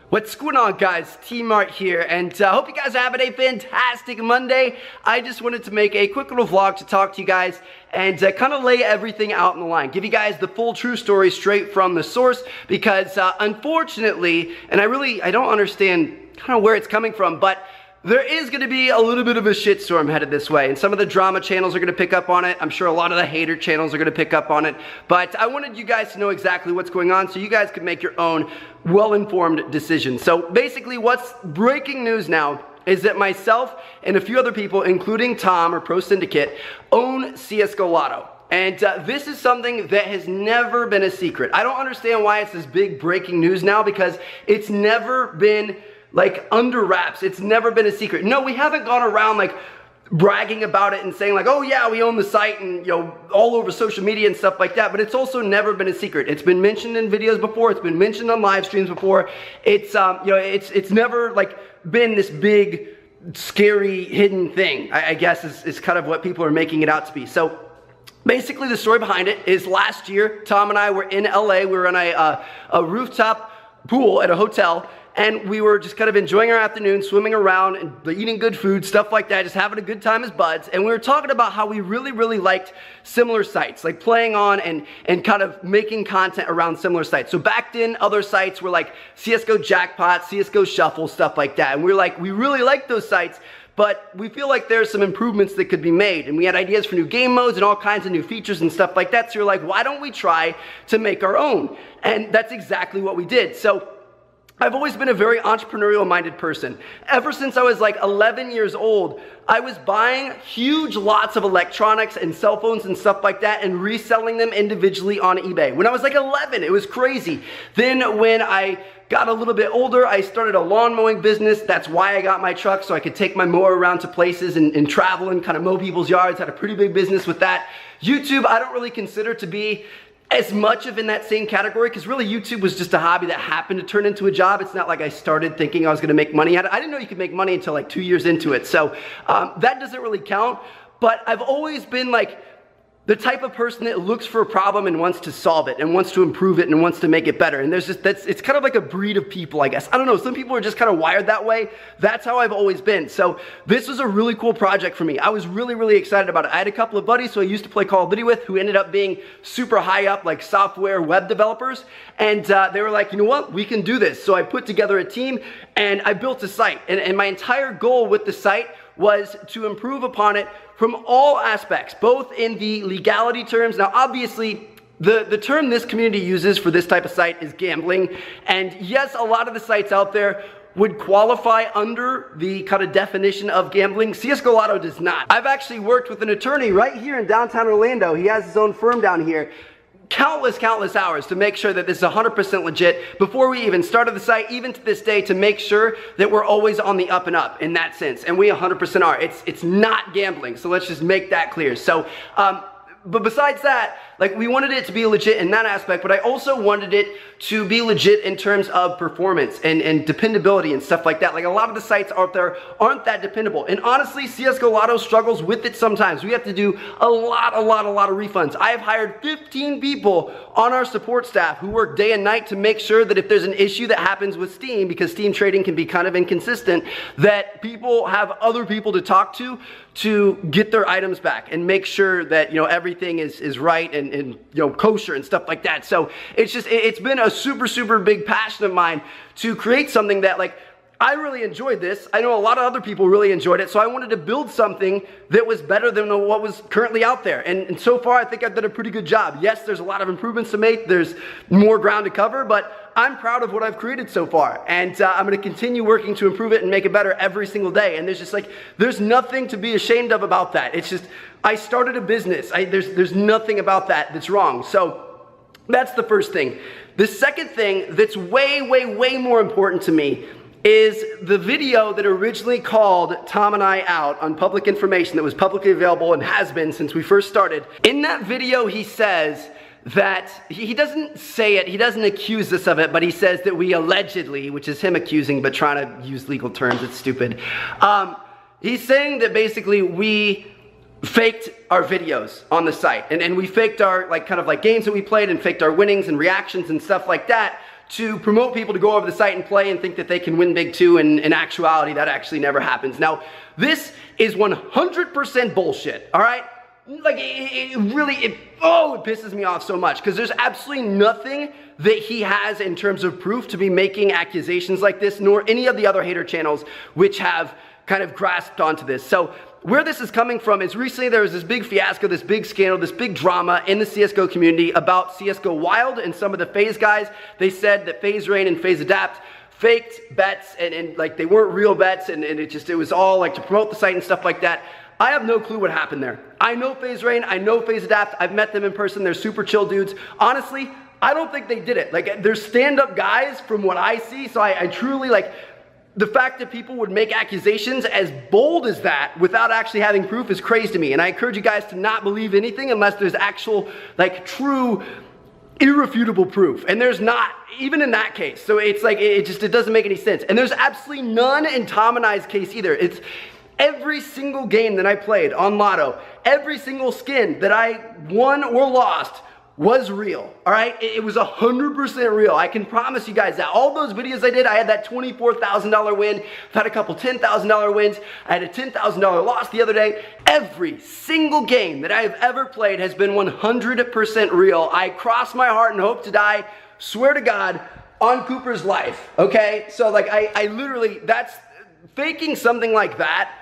What's going on, guys? Tmartn here, and I hope you guys are having a fantastic Monday. I just wanted to make a quick little vlog to talk to you guys and kind of lay everything out in the line. Give you guys the full true story straight from the source because unfortunately, and I don't understand kind of where it's coming from, but there is going to be a little bit of a shitstorm headed this way, and some of the drama channels are going to pick up on it. I'm sure a lot of the hater channels are going to pick up on it, but I wanted you guys to know exactly what's going on so you guys could make your own well-informed decisions. So basically what's breaking news now is that myself and a few other people, including Tom or Pro Syndicate, own CSGO Lotto. And this is something that has never been a secret. I don't understand why it's this big breaking news now, because it's never been like under wraps. It's never been a secret. No, we haven't gone around like bragging about it and saying like, oh yeah, we own the site, and all over social media and stuff like that, but it's also never been a secret. It's been mentioned in videos before, it's been mentioned on live streams before. It's it's never like been this big scary hidden thing, I guess is kind of what people are making it out to be. So basically the story behind it is last year Tom and I were in LA. We were on a rooftop pool at a hotel, and we were just kind of enjoying our afternoon, swimming around and eating good food, stuff like that, just having a good time as buds. And we were talking about how we really liked similar sites, like playing on and kind of making content around similar sites. So back then, other sites were like CSGO Jackpot, CSGO Shuffle, stuff like that. And we were like, we really like those sites, but we feel like there's some improvements that could be made. And we had ideas for new game modes and all kinds of new features and stuff like that. So we're like, why don't we try to make our own? And that's exactly what we did. So I've always been a very entrepreneurial minded person. Ever since I was like 11 years old, I was buying huge lots of electronics and cell phones and stuff like that and reselling them individually on eBay. When I was like 11, it was crazy. Then when I got a little bit older, I started a lawn mowing business. That's why I got my truck, so I could take my mower around to places and travel and kind of mow people's yards. Had a pretty big business with that. YouTube, I don't really consider to be as much of in that same category, because really YouTube was just a hobby that happened to turn into a job. It's not like I started thinking I was gonna make money at it. I didn't know you could make money until like 2 years into it. So that doesn't really count, but I've always been like the type of person that looks for a problem and wants to solve it and wants to improve it and wants to make it better. And it's kind of like a breed of people, I guess. I don't know, some people are just kind of wired that way. That's how I've always been. So this was a really cool project for me. I was really excited about it. I had a couple of buddies who I used to play Call of Duty with who ended up being super high up, like software web developers. And they were like, you know what, we can do this. So I put together a team and I built a site. And my entire goal with the site was to improve upon it from all aspects, both in the legality terms. Now, obviously, the term this community uses for this type of site is gambling. And yes, a lot of the sites out there would qualify under the kind of definition of gambling. CSGO Lotto does not. I've actually worked with an attorney right here in downtown Orlando. He has his own firm down here. Countless hours to make sure that this is 100% legit before we even started the site, even to this day, to make sure that we're always on the up and up in that sense. And we 100% are. It's not gambling. So let's just make that clear. So, but besides that, like, we wanted it to be legit in that aspect, but I also wanted it to be legit in terms of performance and dependability and stuff like that. Like, a lot of the sites out there aren't that dependable. And honestly, CSGO Lotto struggles with it sometimes. We have to do a lot of refunds. I have hired 15 people on our support staff who work day and night to make sure that if there's an issue that happens with Steam, because Steam trading can be kind of inconsistent, that people have other people to talk to get their items back and make sure that, everything is right and kosher and stuff like that. So it's been a super big passion of mine to create something that, like, I really enjoyed this. I know a lot of other people really enjoyed it, so I wanted to build something that was better than what was currently out there. And so far, I think I've done a pretty good job. Yes, there's a lot of improvements to make. There's more ground to cover, but I'm proud of what I've created so far. And I'm gonna continue working to improve it and make it better every single day. And there's nothing to be ashamed of about that. It's just, I started a business. There's nothing about that that's wrong. So that's the first thing. The second thing that's way more important to me is the video that originally called Tom and I out on public information that was publicly available and has been since we first started. In that video, he says that, he doesn't say it, he doesn't accuse us of it, but he says that we allegedly, which is him accusing but trying to use legal terms, it's stupid. He's saying that basically we faked our videos on the site, and we faked our kind of games that we played, and faked our winnings and reactions and stuff like that to promote people to go over the site and play and think that they can win big too, and in actuality, that actually never happens. Now, this is 100% bullshit, all right? Like, it pisses me off so much, because there's absolutely nothing that he has in terms of proof to be making accusations like this, nor any of the other hater channels which have kind of grasped onto this. So where this is coming from is recently there was this big fiasco, this big scandal, this big drama in the CSGO community about CSGO Wild and some of the FaZe guys. They said that FaZe Rain and FaZe Adapt faked bets and like they weren't real bets, and it was all like to promote the site and stuff like that. I have no clue what happened there. I know FaZe Rain, I know FaZe Adapt, I've met them in person, they're super chill dudes. Honestly, I don't think they did it. Like, they're stand-up guys from what I see, so I truly, like, the fact that people would make accusations as bold as that without actually having proof is crazy to me. And I encourage you guys to not believe anything unless there's actual, like, true, irrefutable proof. And there's not, even in that case. So it's like, it doesn't make any sense. And there's absolutely none in Tom and I's case either. It's every single game that I played on Lotto, every single skin that I won or lost was real, all right? It was 100% real. I can promise you guys that. All those videos I did, I had that $24,000 win. I've had a couple $10,000 wins. I had a $10,000 loss the other day. Every single game that I have ever played has been 100% real. I cross my heart and hope to die, swear to God, on Cooper's life, okay? So like, I literally, that's, faking something like that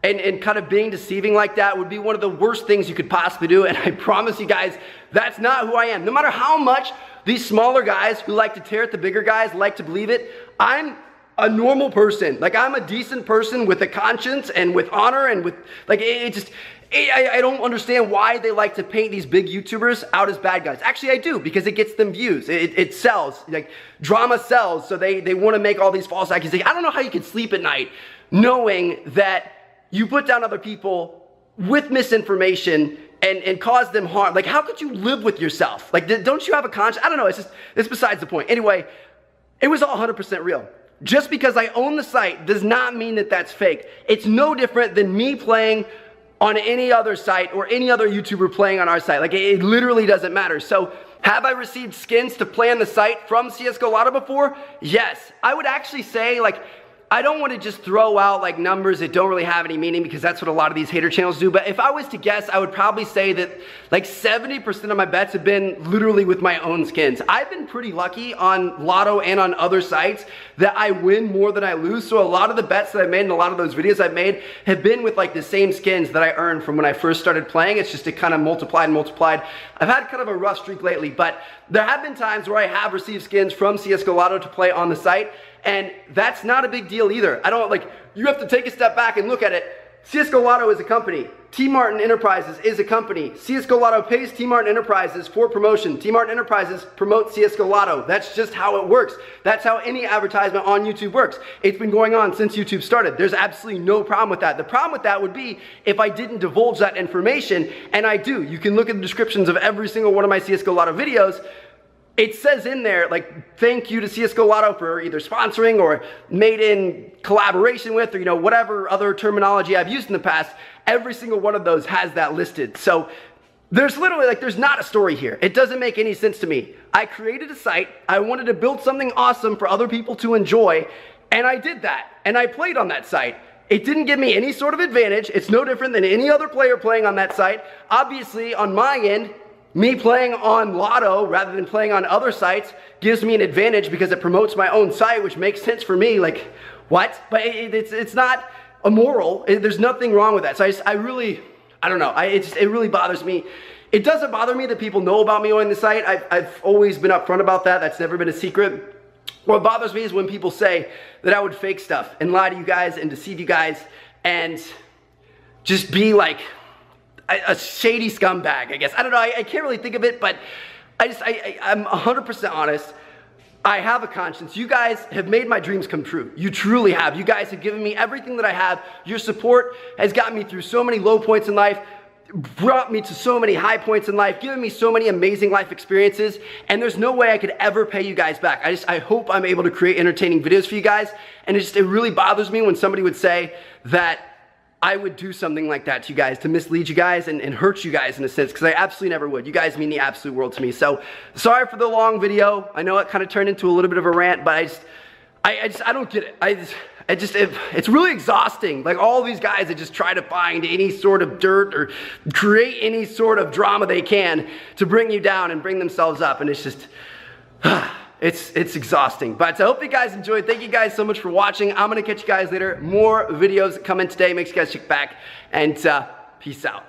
and kind of being deceiving like that would be one of the worst things you could possibly do. And I promise you guys, that's not who I am. No matter how much these smaller guys who like to tear at the bigger guys like to believe it, I'm a normal person. Like, I'm a decent person with a conscience and with honor and with, like, I don't understand why they like to paint these big YouTubers out as bad guys. Actually, I do, because it gets them views. It sells. Like, drama sells, so they want to make all these false accusations. I don't know how you can sleep at night knowing that you put down other people with misinformation and cause them harm. Like, how could you live with yourself? Like, don't you have a conscience? I don't know. It's besides the point. Anyway, it was all 100% real. Just because I own the site does not mean that that's fake. It's no different than me playing on any other site or any other YouTuber playing on our site. Like, it literally doesn't matter. So, have I received skins to play on the site from CSGO Lotto before? Yes. I would actually say, like, I don't want to just throw out like numbers that don't really have any meaning, because that's what a lot of these hater channels do. But if I was to guess, I would probably say that like 70% of my bets have been literally with my own skins. I've been pretty lucky on Lotto and on other sites that I win more than I lose. So a lot of the bets that I made and a lot of those videos I've made have been with like the same skins that I earned from when I first started playing. It's just, it kind of multiplied and multiplied. I've had kind of a rough streak lately, but there have been times where I have received skins from CSGO Lotto to play on the site. And that's not a big deal either. I don't, like, you have to take a step back and look at it. CSGO Lotto is a company. Tmartn Enterprises is a company. CSGO Lotto pays Tmartn Enterprises for promotion. Tmartn Enterprises promote CSGO Lotto. That's just how it works. That's how any advertisement on YouTube works. It's been going on since YouTube started. There's absolutely no problem with that. The problem with that would be if I didn't divulge that information, and I do. You can look at the descriptions of every single one of my CSGO Lotto videos. It says in there, like, thank you to CSGO Lotto for either sponsoring or made in collaboration with, or, you know, whatever other terminology I've used in the past. Every single one of those has that listed. So there's literally, like, there's not a story here. It doesn't make any sense to me. I created a site. I wanted to build something awesome for other people to enjoy, and I did that. And I played on that site. It didn't give me any sort of advantage. It's no different than any other player playing on that site. Obviously, on my end, me playing on Lotto rather than playing on other sites gives me an advantage because it promotes my own site, which makes sense for me. Like, what? But it's not immoral. There's nothing wrong with that. So I don't know. It really bothers me. It doesn't bother me that people know about me on the site. I've always been upfront about that. That's never been a secret. What bothers me is when people say that I would fake stuff and lie to you guys and deceive you guys and just be like a shady scumbag, I guess. I don't know, I can't really think of it, but I'm 100% honest. I have a conscience. You guys have made my dreams come true. You truly have. You guys have given me everything that I have. Your support has gotten me through so many low points in life, brought me to so many high points in life, given me so many amazing life experiences, and there's no way I could ever pay you guys back. I hope I'm able to create entertaining videos for you guys, and it really bothers me when somebody would say that I would do something like that to you guys, to mislead you guys and hurt you guys in a sense, because I absolutely never would. You guys mean the absolute world to me. So sorry for the long video. I know it kind of turned into a little bit of a rant, but I don't get it. It's really exhausting. Like all these guys that just try to find any sort of dirt or create any sort of drama they can to bring you down and bring themselves up. And it's just, it's exhausting. But I hope you guys enjoyed. Thank you guys so much for watching. I'm going to catch you guys later. More videos coming today. Make sure you guys check back. And peace out.